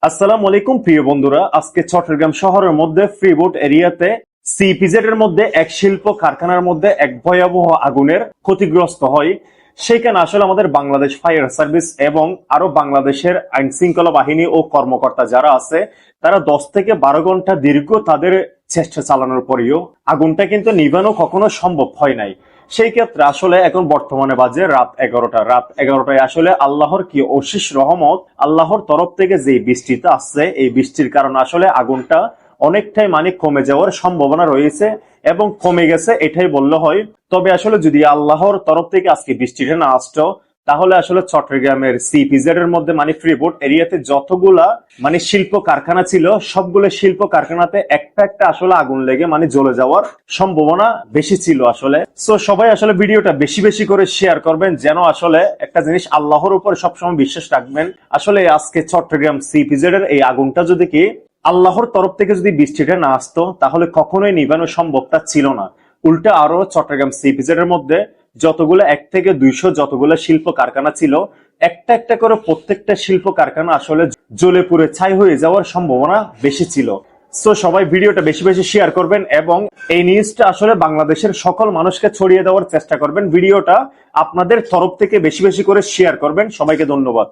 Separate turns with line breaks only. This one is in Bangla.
আসসালামু আলাইকুম প্রিয় বন্ধুরা, আজকে চট্টগ্রাম শহরের মধ্যে ফ্রিবোট এরিয়াতে সিপিজেড এর মধ্যে এক শিল্প কারখানার মধ্যে এক ভয়াবহ আগুনের ক্ষতিগ্রস্ত হয়। সেখানে আসলে আমাদের বাংলাদেশ ফায়ার সার্ভিস এবং আরো বাংলাদেশের আইন শৃঙ্খলা বাহিনী ও কর্মকর্তা যারা আছে তারা 10 থেকে 12 ঘন্টা দীর্ঘ তাদের চেষ্টা চালানোর পরেও আগুনটা কিন্তু নিভানো কখনো সম্ভব হয় নাই। সেই ক্ষেত্রে আসলে এখন বর্তমানে বাজে রাত 11টায় আসলে আল্লাহর কি অশেষ রহমত, আল্লাহর তরফ থেকে যে বৃষ্টিটা আসছে এই বৃষ্টির কারণে আসলে আগুনটা অনেকটাই কমে যাওয়ার সম্ভাবনা রয়েছে এবং কমে গেছে এটাই বললে হয়। তবে আসলে যদি আল্লাহর তরফ থেকে আজকে বৃষ্টিটা না আসতো তাহলে আসলে চট্টগ্রামের সিপিজেড এর মধ্যে ফ্রিবোট এরিয়াতে যতগুলা শিল্প কারখানা ছিল সবগুলো শিল্প কারখানাতে একটা একটা আসলে আগুন লেগে জ্বলে যাওয়ার সম্ভাবনা বেশি ছিল আসলে। সো সবাই আসলে ভিডিওটা বেশি বেশি করে শেয়ার করবেন, যেন আসলে একটা জিনিস আল্লাহর উপর সবসময় বিশ্বাস রাখবেন। আসলে আজকে চট্টগ্রাম সিপিজেড এর এই আগুনটা যদি কি আল্লাহর তরফ থেকে যদি বৃষ্টিটা না আসতো তাহলে কখনোই নিভানো সম্ভবটা ছিল না। উল্টা আরো চট্টগ্রাম সিপিজেড এর মধ্যে যতগুলো 1 থেকে 200 যতগুলো শিল্প কারখানা ছিল একটা একটা করে প্রত্যেকটা শিল্প কারখানা আসলে জ্বলে পুড়ে ছাই হয়ে যাওয়ার সম্ভাবনা বেশি ছিল। সো সবাই ভিডিওটা বেশি বেশি শেয়ার করবেন এবং এই নিউজটা আসলে বাংলাদেশের সকল মানুষকে ছড়িয়ে দেওয়ার চেষ্টা করবেন। ভিডিওটা আপনাদের তরফ থেকে বেশি বেশি করে শেয়ার করবেন। সবাইকে ধন্যবাদ।